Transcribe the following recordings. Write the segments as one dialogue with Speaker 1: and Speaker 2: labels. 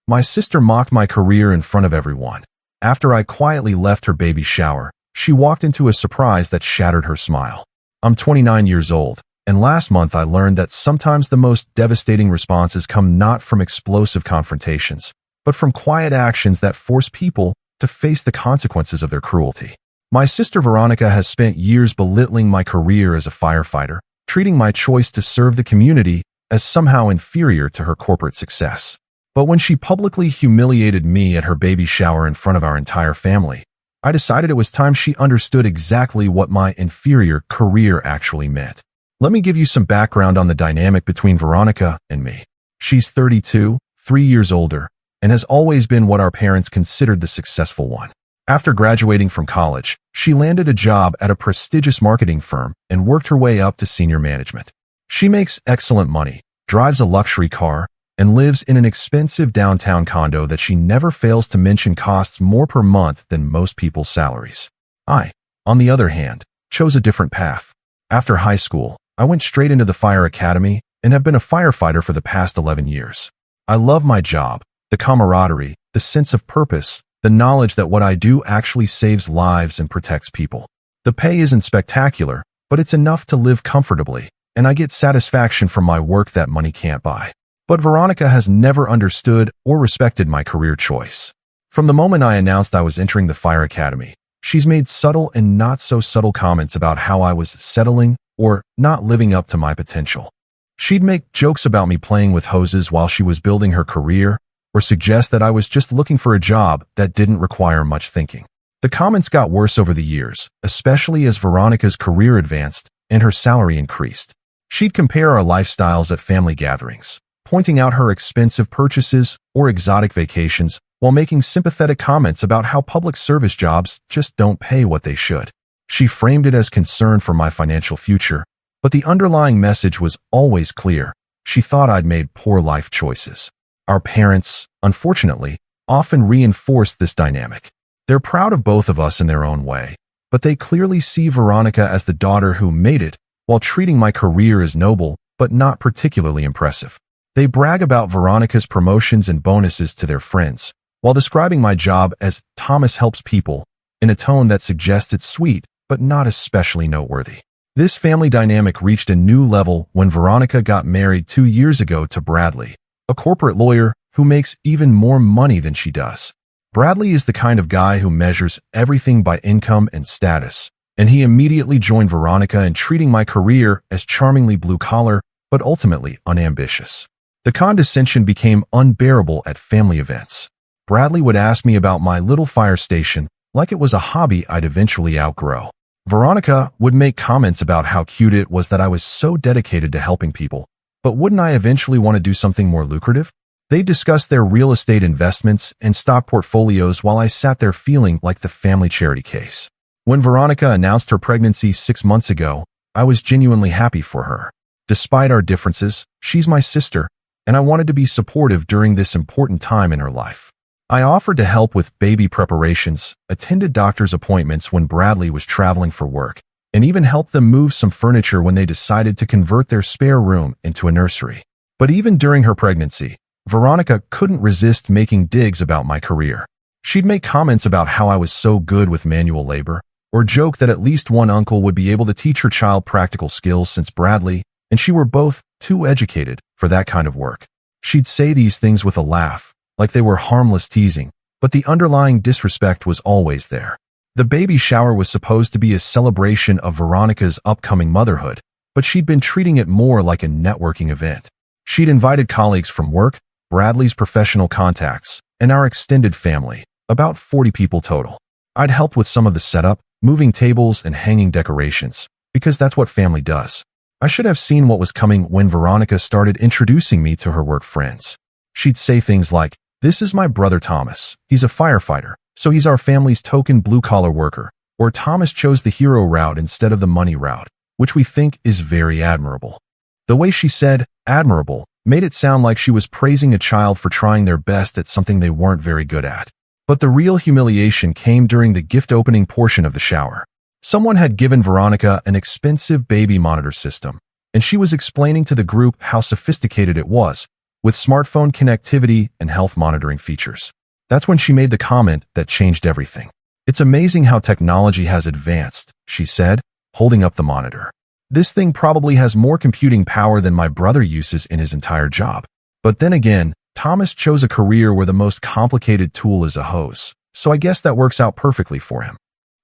Speaker 1: My sister mocked my career in front of everyone. After I quietly left her baby shower, she walked into a surprise that shattered her smile. I'm 29 years old, and last month I learned that sometimes the most devastating responses come not from explosive confrontations, but from quiet actions that force people to face the consequences of their cruelty. My sister Veronica has spent years belittling my career as a firefighter, treating my choice to serve the community as somehow inferior to her corporate success. But when she publicly humiliated me at her baby shower in front of our entire family, I decided it was time she understood exactly what my inferior career actually meant. Let me give you some background on the dynamic between Veronica and me. She's 32, 3 years older, and has always been what our parents considered the successful one. After graduating from college, she landed a job at a prestigious marketing firm and worked her way up to senior management. She makes excellent money, drives a luxury car, and lives in an expensive downtown condo that she never fails to mention costs more per month than most people's salaries. I, on the other hand, chose a different path. After high school, I went straight into the fire academy and have been a firefighter for the past 11 years. I love my job, the camaraderie, the sense of purpose, the knowledge that what I do actually saves lives and protects people. The pay isn't spectacular, but it's enough to live comfortably, and I get satisfaction from my work that money can't buy. But Veronica has never understood or respected my career choice. From the moment I announced I was entering the fire academy, she's made subtle and not so subtle comments about how I was settling or not living up to my potential. She'd make jokes about me playing with hoses while she was building her career, or suggest that I was just looking for a job that didn't require much thinking. The comments got worse over the years, especially as Veronica's career advanced and her salary increased. She'd compare our lifestyles at family gatherings, pointing out her expensive purchases or exotic vacations while making sympathetic comments about how public service jobs just don't pay what they should. She framed it as concern for my financial future, but the underlying message was always clear. She thought I'd made poor life choices. Our parents, unfortunately, often reinforce this dynamic. They're proud of both of us in their own way, but they clearly see Veronica as the daughter who made it, while treating my career as noble but not particularly impressive. They brag about Veronica's promotions and bonuses to their friends, while describing my job as Thomas helps people, in a tone that suggests it's sweet but not especially noteworthy. This family dynamic reached a new level when Veronica got married 2 years ago to Bradley, a corporate lawyer who makes even more money than she does. Bradley is the kind of guy who measures everything by income and status, and he immediately joined Veronica in treating my career as charmingly blue-collar but ultimately unambitious. The condescension became unbearable at family events. Bradley would ask me about my little fire station like it was a hobby I'd eventually outgrow. Veronica would make comments about how cute it was that I was so dedicated to helping people, but wouldn't I eventually want to do something more lucrative? They discussed their real estate investments and stock portfolios while I sat there feeling like the family charity case. When Veronica announced her pregnancy 6 months ago, I was genuinely happy for her. Despite our differences, she's my sister, and I wanted to be supportive during this important time in her life. I offered to help with baby preparations, attended doctor's appointments when Bradley was traveling for work, and even helped them move some furniture when they decided to convert their spare room into a nursery. But even during her pregnancy, Veronica couldn't resist making digs about my career. She'd make comments about how I was so good with manual labor, or joke that at least one uncle would be able to teach her child practical skills since Bradley and she were both too educated for that kind of work. She'd say these things with a laugh, like they were harmless teasing, but the underlying disrespect was always there. The baby shower was supposed to be a celebration of Veronica's upcoming motherhood, but she'd been treating it more like a networking event. She'd invited colleagues from work, Bradley's professional contacts, and our extended family, about 40 people total. I'd helped with some of the setup, moving tables and hanging decorations, because that's what family does. I should have seen what was coming when Veronica started introducing me to her work friends. She'd say things like, "This is my brother Thomas. He's a firefighter, so he's our family's token blue-collar worker," or "Thomas chose the hero route instead of the money route," which we think is very admirable. The way she said "admirable" made it sound like she was praising a child for trying their best at something they weren't very good at. But the real humiliation came during the gift opening portion of the shower. Someone had given Veronica an expensive baby monitor system, and she was explaining to the group how sophisticated it was, with smartphone connectivity and health monitoring features. That's when she made the comment that changed everything. "It's amazing how technology has advanced," she said, holding up the monitor. "This thing probably has more computing power than my brother uses in his entire job." But then again, Thomas chose a career where the most complicated tool is a hose, so I guess that works out perfectly for him.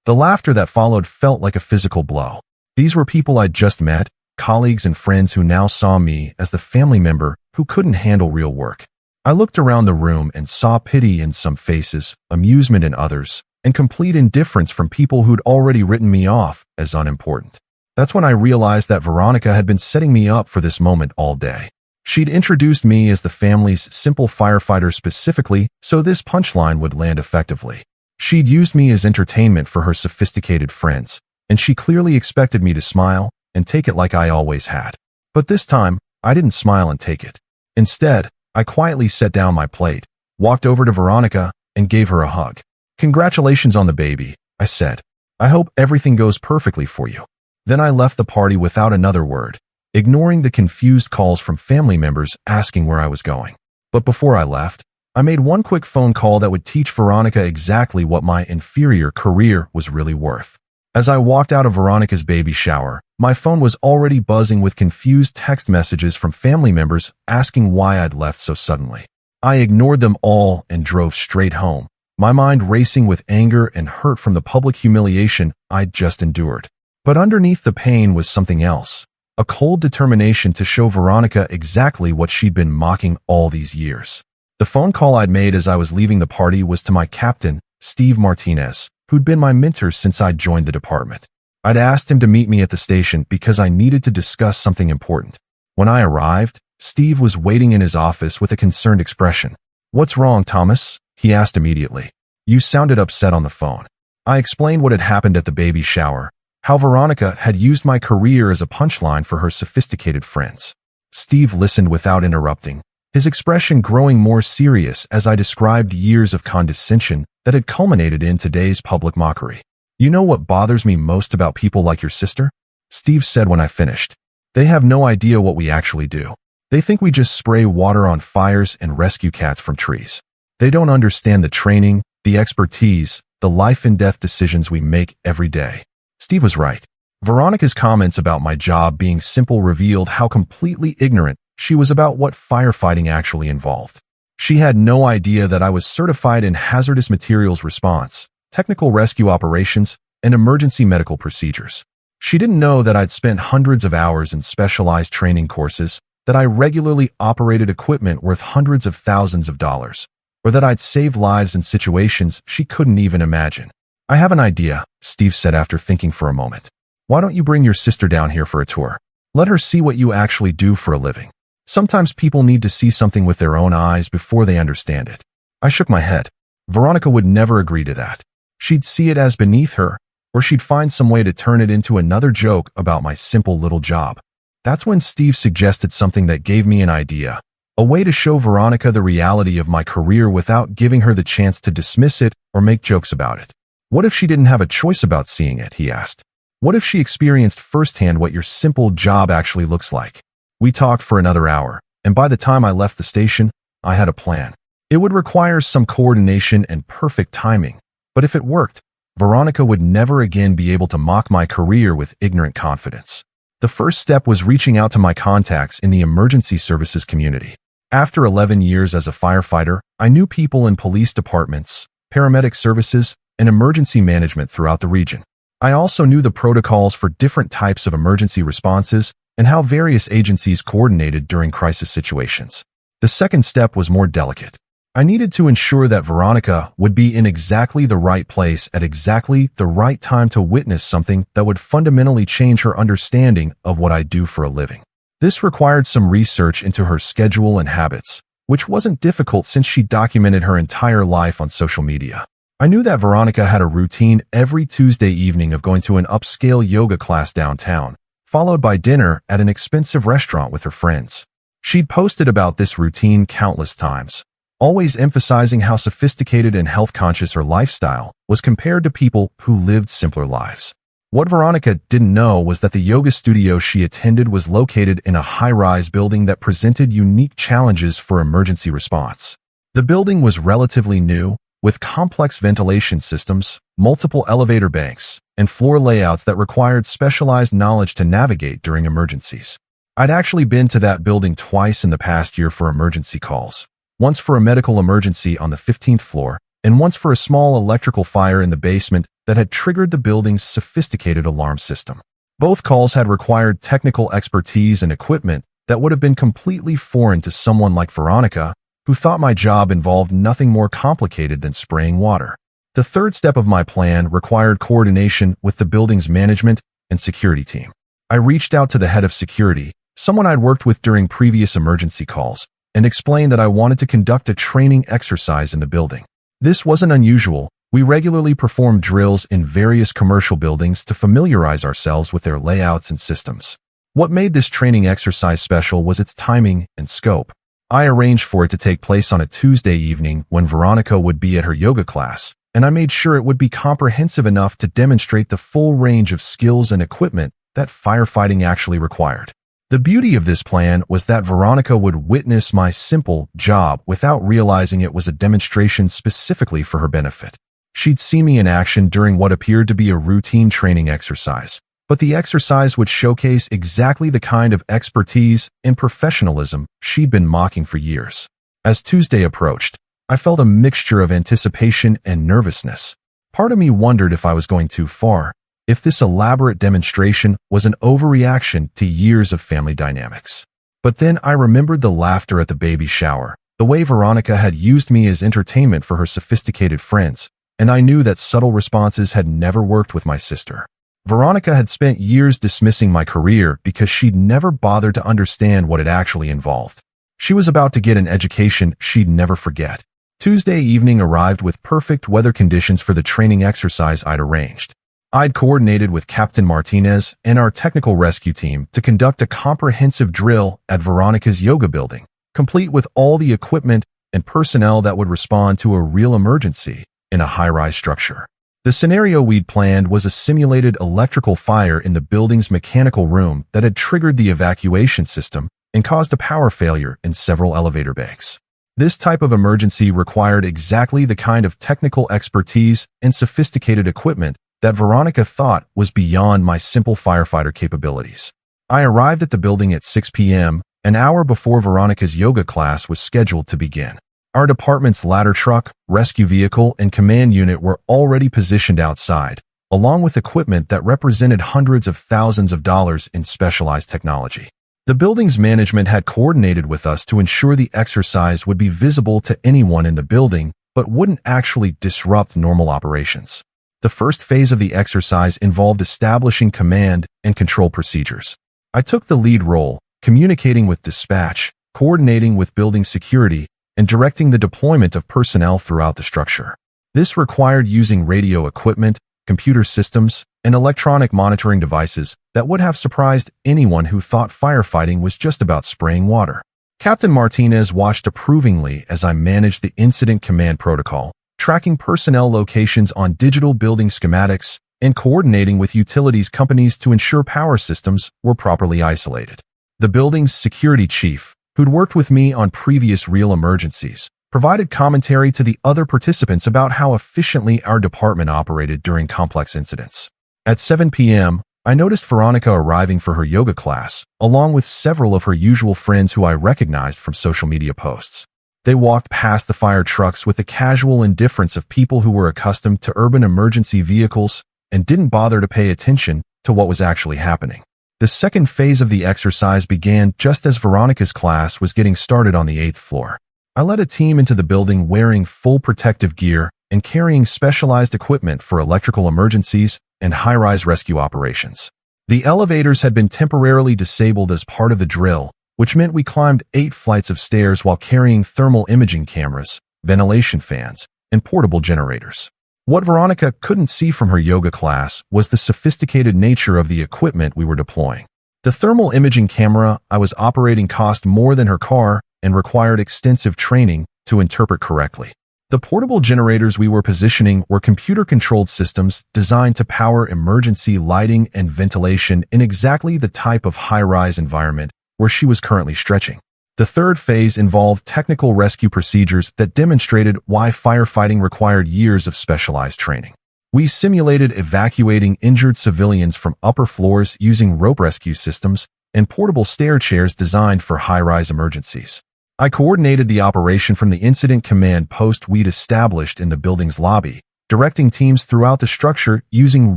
Speaker 1: The laughter that followed felt like a physical blow. These were people I'd just met, colleagues and friends who now saw me as the family member who couldn't handle real work. I looked around the room and saw pity in some faces, amusement in others, and complete indifference from people who'd already written me off as unimportant. That's when I realized that Veronica had been setting me up for this moment all day. She'd introduced me as the family's simple firefighter specifically so this punchline would land effectively. She'd used me as entertainment for her sophisticated friends, and she clearly expected me to smile and take it like I always had. But this time, I didn't smile and take it. Instead, I quietly set down my plate, walked over to Veronica, and gave her a hug. "Congratulations on the baby," I said. "I hope everything goes perfectly for you." Then I left the party without another word, ignoring the confused calls from family members asking where I was going. But before I left, I made one quick phone call that would teach Veronica exactly what my inferior career was really worth. As I walked out of Veronica's baby shower, my phone was already buzzing with confused text messages from family members asking why I'd left so suddenly. I ignored them all and drove straight home, my mind racing with anger and hurt from the public humiliation I'd just endured. But underneath the pain was something else, a cold determination to show Veronica exactly what she'd been mocking all these years. The phone call I'd made as I was leaving the party was to my captain, Steve Martinez, who'd been my mentor since I'd joined the department. I'd asked him to meet me at the station because I needed to discuss something important. When I arrived, Steve was waiting in his office with a concerned expression. "What's wrong, Thomas?" he asked immediately. "You sounded upset on the phone." I explained what had happened at the baby shower, how Veronica had used my career as a punchline for her sophisticated friends. Steve listened without interrupting, his expression growing more serious as I described years of condescension that had culminated in today's public mockery. "You know what bothers me most about people like your sister?" Steve said when I finished. "They have no idea what we actually do. They think we just spray water on fires and rescue cats from trees. They don't understand the training, the expertise, the life and death decisions we make every day." Steve was right. Veronica's comments about my job being simple revealed how completely ignorant she was about what firefighting actually involved. She had no idea that I was certified in hazardous materials response, technical rescue operations, and emergency medical procedures. She didn't know that I'd spent hundreds of hours in specialized training courses, that I regularly operated equipment worth hundreds of thousands of dollars, or that I'd saved lives in situations she couldn't even imagine. "I have an idea," Steve said after thinking for a moment. "Why don't you bring your sister down here for a tour? Let her see what you actually do for a living. Sometimes people need to see something with their own eyes before they understand it." I shook my head. Veronica would never agree to that. She'd see it as beneath her, or she'd find some way to turn it into another joke about my simple little job. That's when Steve suggested something that gave me an idea, a way to show Veronica the reality of my career without giving her the chance to dismiss it or make jokes about it. "What if she didn't have a choice about seeing it?" he asked. "What if she experienced firsthand what your simple job actually looks like?" We talked for another hour, and by the time I left the station, I had a plan. It would require some coordination and perfect timing, but if it worked, Veronica would never again be able to mock my career with ignorant confidence. The first step was reaching out to my contacts in the emergency services community. After 11 years as a firefighter, I knew people in police departments, paramedic services, and emergency management throughout the region. I also knew the protocols for different types of emergency responses and how various agencies coordinated during crisis situations. The second step was more delicate. I needed to ensure that Veronica would be in exactly the right place at exactly the right time to witness something that would fundamentally change her understanding of what I do for a living. This required some research into her schedule and habits, which wasn't difficult since she documented her entire life on social media. I knew that Veronica had a routine every Tuesday evening of going to an upscale yoga class downtown, followed by dinner at an expensive restaurant with her friends. She'd posted about this routine countless times, always emphasizing how sophisticated and health-conscious her lifestyle was compared to people who lived simpler lives. What Veronica didn't know was that the yoga studio she attended was located in a high-rise building that presented unique challenges for emergency response. The building was relatively new, with complex ventilation systems, multiple elevator banks, and floor layouts that required specialized knowledge to navigate during emergencies. I'd actually been to that building twice in the past year for emergency calls, once for a medical emergency on the 15th floor, and once for a small electrical fire in the basement that had triggered the building's sophisticated alarm system. Both calls had required technical expertise and equipment that would have been completely foreign to someone like Veronica, who thought my job involved nothing more complicated than spraying water. The third step of my plan required coordination with the building's management and security team. I reached out to the head of security, someone I'd worked with during previous emergency calls, and explained that I wanted to conduct a training exercise in the building. This wasn't unusual. We regularly performed drills in various commercial buildings to familiarize ourselves with their layouts and systems. What made this training exercise special was its timing and scope. I arranged for it to take place on a Tuesday evening when Veronica would be at her yoga class, and I made sure it would be comprehensive enough to demonstrate the full range of skills and equipment that firefighting actually required. The beauty of this plan was that Veronica would witness my simple job without realizing it was a demonstration specifically for her benefit. She'd see me in action during what appeared to be a routine training exercise, but the exercise would showcase exactly the kind of expertise and professionalism she'd been mocking for years. As Tuesday approached, I felt a mixture of anticipation and nervousness. Part of me wondered if I was going too far, if this elaborate demonstration was an overreaction to years of family dynamics. But then I remembered the laughter at the baby shower, the way Veronica had used me as entertainment for her sophisticated friends, and I knew that subtle responses had never worked with my sister. Veronica had spent years dismissing my career because she'd never bothered to understand what it actually involved. She was about to get an education she'd never forget. Tuesday evening arrived with perfect weather conditions for the training exercise I'd arranged. I'd coordinated with Captain Martinez and our technical rescue team to conduct a comprehensive drill at Veronica's yoga building, complete with all the equipment and personnel that would respond to a real emergency in a high-rise structure. The scenario we'd planned was a simulated electrical fire in the building's mechanical room that had triggered the evacuation system and caused a power failure in several elevator banks. This type of emergency required exactly the kind of technical expertise and sophisticated equipment that Veronica thought was beyond my simple firefighter capabilities. I arrived at the building at 6 p.m., an hour before Veronica's yoga class was scheduled to begin. Our department's ladder truck, rescue vehicle, and command unit were already positioned outside, along with equipment that represented hundreds of thousands of dollars in specialized technology. The building's management had coordinated with us to ensure the exercise would be visible to anyone in the building, but wouldn't actually disrupt normal operations. The first phase of the exercise involved establishing command and control procedures. I took the lead role, communicating with dispatch, coordinating with building security, and directing the deployment of personnel throughout the structure. This required using radio equipment, computer systems, and electronic monitoring devices that would have surprised anyone who thought firefighting was just about spraying water. Captain Martinez watched approvingly as I managed the incident command protocol, tracking personnel locations on digital building schematics, and coordinating with utilities companies to ensure power systems were properly isolated. The building's security chief, who'd worked with me on previous real emergencies, provided commentary to the other participants about how efficiently our department operated during complex incidents. At 7 p.m., I noticed Veronica arriving for her yoga class, along with several of her usual friends who I recognized from social media posts. They walked past the fire trucks with the casual indifference of people who were accustomed to urban emergency vehicles and didn't bother to pay attention to what was actually happening. The second phase of the exercise began just as Veronica's class was getting started on the 8th floor. I led a team into the building wearing full protective gear and carrying specialized equipment for electrical emergencies and high-rise rescue operations. The elevators had been temporarily disabled as part of the drill, which meant we climbed 8 flights of stairs while carrying thermal imaging cameras, ventilation fans, and portable generators. What Veronica couldn't see from her yoga class was the sophisticated nature of the equipment we were deploying. The thermal imaging camera I was operating cost more than her car and required extensive training to interpret correctly. The portable generators we were positioning were computer-controlled systems designed to power emergency lighting and ventilation in exactly the type of high-rise environment where she was currently stretching. The third phase involved technical rescue procedures that demonstrated why firefighting required years of specialized training. We simulated evacuating injured civilians from upper floors using rope rescue systems and portable stair chairs designed for high-rise emergencies. I coordinated the operation from the incident command post we'd established in the building's lobby, directing teams throughout the structure using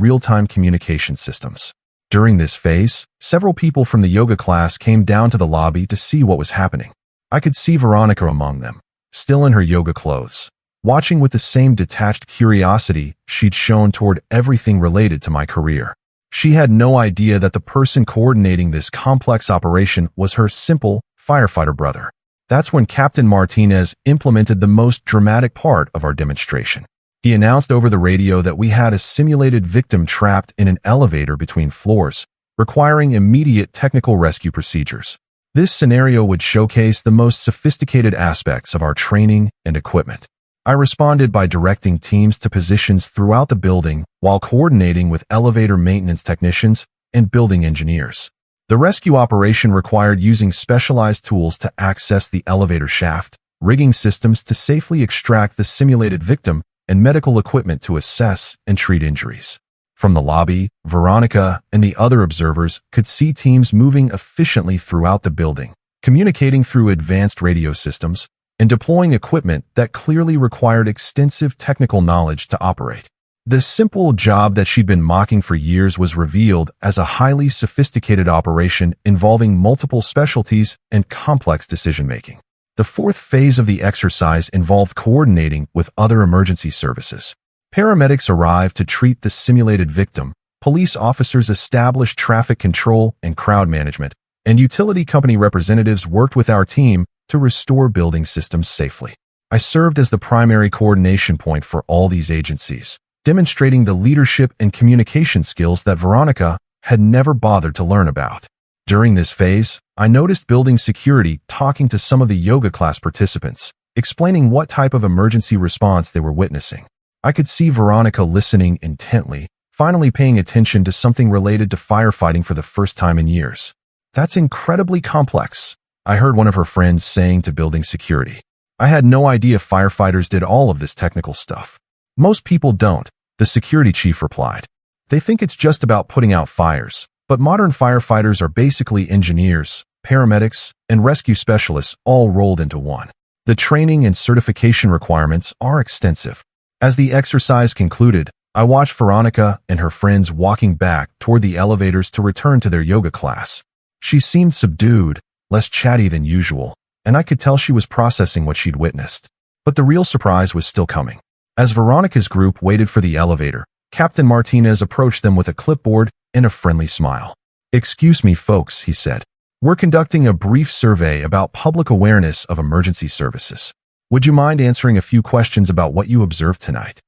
Speaker 1: real-time communication systems. During this phase, several people from the yoga class came down to the lobby to see what was happening. I could see Veronica among them, still in her yoga clothes, watching with the same detached curiosity she'd shown toward everything related to my career. She had no idea that the person coordinating this complex operation was her simple firefighter brother. That's when Captain Martinez implemented the most dramatic part of our demonstration. He announced over the radio that we had a simulated victim trapped in an elevator between floors, requiring immediate technical rescue procedures. This scenario would showcase the most sophisticated aspects of our training and equipment. I responded by directing teams to positions throughout the building while coordinating with elevator maintenance technicians and building engineers. The rescue operation required using specialized tools to access the elevator shaft, rigging systems to safely extract the simulated victim, and medical equipment to assess and treat injuries. From the lobby, Veronica and the other observers could see teams moving efficiently throughout the building, communicating through advanced radio systems, and deploying equipment that clearly required extensive technical knowledge to operate. The simple job that she'd been mocking for years was revealed as a highly sophisticated operation involving multiple specialties and complex decision-making. The fourth phase of the exercise involved coordinating with other emergency services. Paramedics arrived to treat the simulated victim, police officers established traffic control and crowd management, and utility company representatives worked with our team to restore building systems safely. I served as the primary coordination point for all these agencies, demonstrating the leadership and communication skills that Veronica had never bothered to learn about. During this phase, I noticed building security talking to some of the yoga class participants, explaining what type of emergency response they were witnessing. I could see Veronica listening intently, finally paying attention to something related to firefighting for the first time in years. "That's incredibly complex," I heard one of her friends saying to building security. "I had no idea firefighters did all of this technical stuff." "Most people don't," the security chief replied. "They think it's just about putting out fires. But modern firefighters are basically engineers, paramedics, and rescue specialists all rolled into one. The training and certification requirements are extensive." As the exercise concluded, I watched Veronica and her friends walking back toward the elevators to return to their yoga class. She seemed subdued, less chatty than usual, and I could tell she was processing what she'd witnessed. But the real surprise was still coming. As Veronica's group waited for the elevator, Captain Martinez approached them with a clipboard and a friendly smile. "Excuse me, folks," he said. "We're conducting a brief survey about public awareness of emergency services. Would you mind answering a few questions about what you observed tonight?"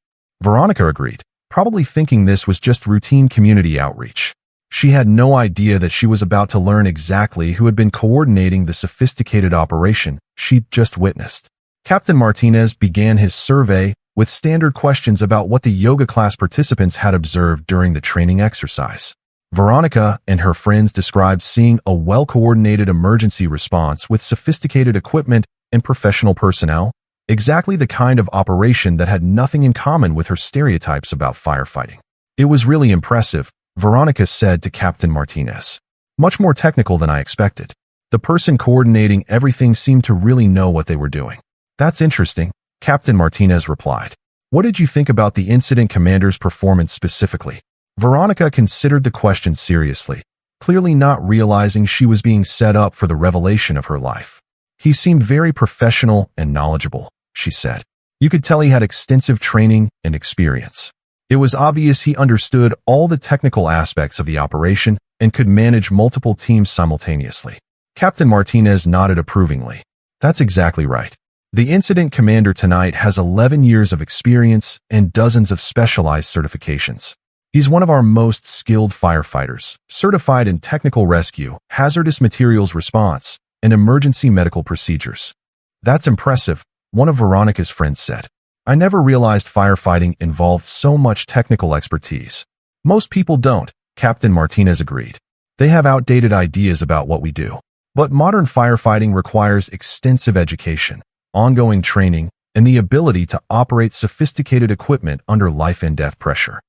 Speaker 1: Veronica agreed, probably thinking this was just routine community outreach. She had no idea that she was about to learn exactly who had been coordinating the sophisticated operation she'd just witnessed. Captain Martinez began his survey with standard questions about what the yoga class participants had observed during the training exercise. Veronica and her friends described seeing a well-coordinated emergency response with sophisticated equipment and professional personnel, exactly the kind of operation that had nothing in common with her stereotypes about firefighting. "It was really impressive," Veronica said to Captain Martinez. "Much more technical than I expected. The person coordinating everything seemed to really know what they were doing." "That's interesting," Captain Martinez replied. "What did you think about the incident commander's performance specifically?" Veronica considered the question seriously, clearly not realizing she was being set up for the revelation of her life. "He seemed very professional and knowledgeable," she said. "You could tell he had extensive training and experience. It was obvious he understood all the technical aspects of the operation and could manage multiple teams simultaneously." Captain Martinez nodded approvingly. "That's exactly right. The incident commander tonight has 11 years of experience and dozens of specialized certifications. He's one of our most skilled firefighters, certified in technical rescue, hazardous materials response, and emergency medical procedures." "That's impressive," one of Veronica's friends said. I never realized firefighting involved so much technical expertise. Most people don't, Captain Martinez agreed. They have outdated ideas about what we do. But modern firefighting requires extensive education, ongoing training, and the ability to operate sophisticated equipment under life and death pressure.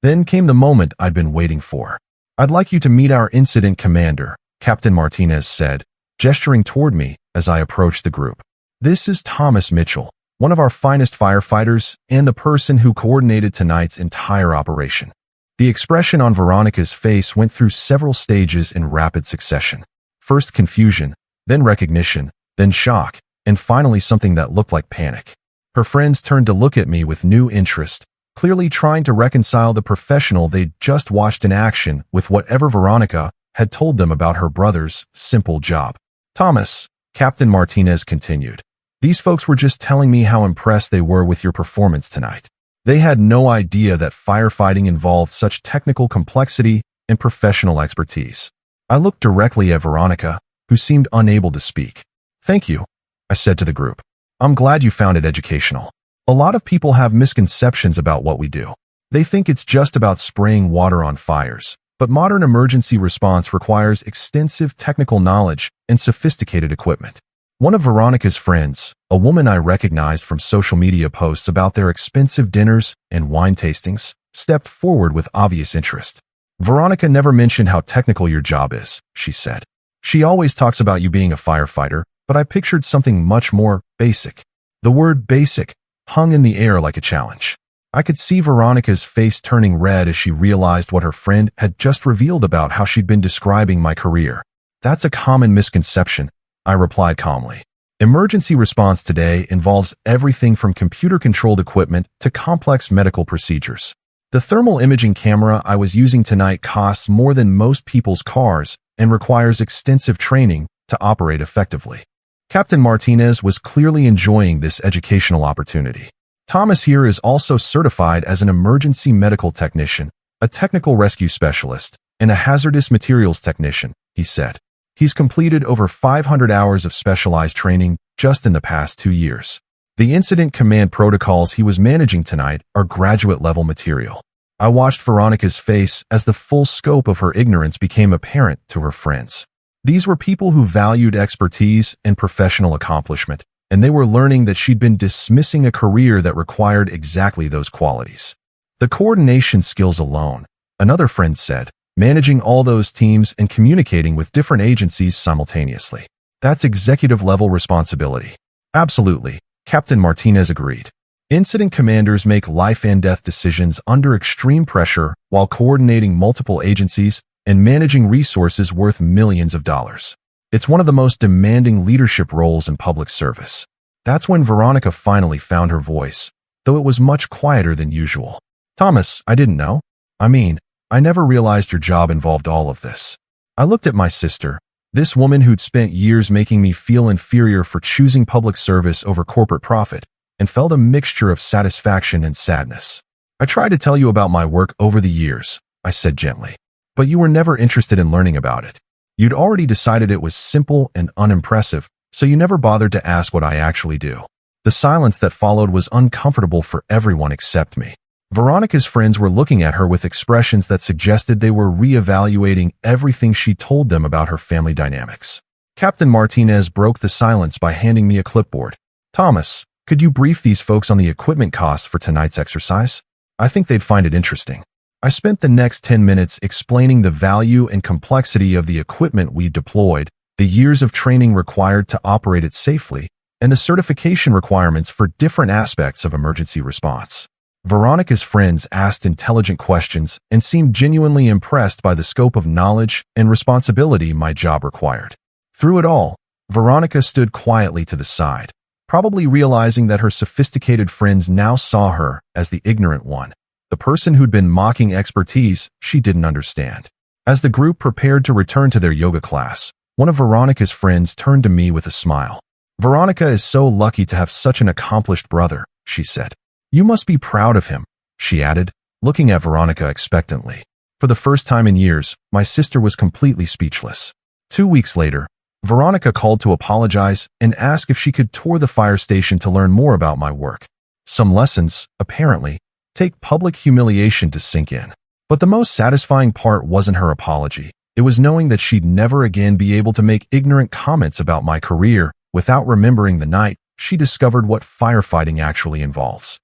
Speaker 1: Then came the moment I'd been waiting for. I'd like you to meet our incident commander, Captain Martinez said, gesturing toward me as I approached the group. This is Thomas Mitchell, one of our finest firefighters and the person who coordinated tonight's entire operation. The expression on Veronica's face went through several stages in rapid succession. First confusion, then recognition, then shock, and finally something that looked like panic. Her friends turned to look at me with new interest, clearly trying to reconcile the professional they'd just watched in action with whatever Veronica had told them about her brother's simple job. Thomas, Captain Martinez continued, these folks were just telling me how impressed they were with your performance tonight. They had no idea that firefighting involved such technical complexity and professional expertise. I looked directly at Veronica, who seemed unable to speak. Thank you, I said to the group. I'm glad you found it educational. A lot of people have misconceptions about what we do. They think it's just about spraying water on fires, but modern emergency response requires extensive technical knowledge and sophisticated equipment. One of Veronica's friends, a woman I recognized from social media posts about their expensive dinners and wine tastings, stepped forward with obvious interest. Veronica never mentioned how technical your job is, she said. She always talks about you being a firefighter, but I pictured something much more basic. The word basic hung in the air like a challenge. I could see Veronica's face turning red as she realized what her friend had just revealed about how she'd been describing my career. That's a common misconception, I replied calmly. Emergency response today involves everything from computer-controlled equipment to complex medical procedures. The thermal imaging camera I was using tonight costs more than most people's cars and requires extensive training to operate effectively. Captain Martinez was clearly enjoying this educational opportunity. Thomas here is also certified as an emergency medical technician, a technical rescue specialist, and a hazardous materials technician, he said. He's completed over 500 hours of specialized training just in the past 2 years. The incident command protocols he was managing tonight are graduate-level material. I watched Veronica's face as the full scope of her ignorance became apparent to her friends. These were people who valued expertise and professional accomplishment, and they were learning that she'd been dismissing a career that required exactly those qualities. The coordination skills alone, another friend said, managing all those teams and communicating with different agencies simultaneously. That's executive-level responsibility. Absolutely, Captain Martinez agreed. Incident commanders make life and death decisions under extreme pressure while coordinating multiple agencies and managing resources worth millions of dollars. It's one of the most demanding leadership roles in public service. That's when Veronica finally found her voice, though it was much quieter than usual. Thomas, I didn't know. I never realized your job involved all of this. I looked at my sister, this woman who'd spent years making me feel inferior for choosing public service over corporate profit, and felt a mixture of satisfaction and sadness. I tried to tell you about my work over the years, I said gently, but you were never interested in learning about it. You'd already decided it was simple and unimpressive, so you never bothered to ask what I actually do. The silence that followed was uncomfortable for everyone except me. Veronica's friends were looking at her with expressions that suggested they were reevaluating everything she told them about her family dynamics. Captain Martinez broke the silence by handing me a clipboard. Thomas, could you brief these folks on the equipment costs for tonight's exercise? I think they'd find it interesting. I spent the next 10 minutes explaining the value and complexity of the equipment we deployed, the years of training required to operate it safely, and the certification requirements for different aspects of emergency response. Veronica's friends asked intelligent questions and seemed genuinely impressed by the scope of knowledge and responsibility my job required. Through it all, Veronica stood quietly to the side, probably realizing that her sophisticated friends now saw her as the ignorant one, the person who'd been mocking expertise she didn't understand. As the group prepared to return to their yoga class, one of Veronica's friends turned to me with a smile. Veronica is so lucky to have such an accomplished brother, she said. You must be proud of him, she added, looking at Veronica expectantly. For the first time in years, my sister was completely speechless. 2 weeks later, Veronica called to apologize and ask if she could tour the fire station to learn more about my work. Some lessons, apparently, take public humiliation to sink in. But the most satisfying part wasn't her apology. It was knowing that she'd never again be able to make ignorant comments about my career without remembering the night she discovered what firefighting actually involves.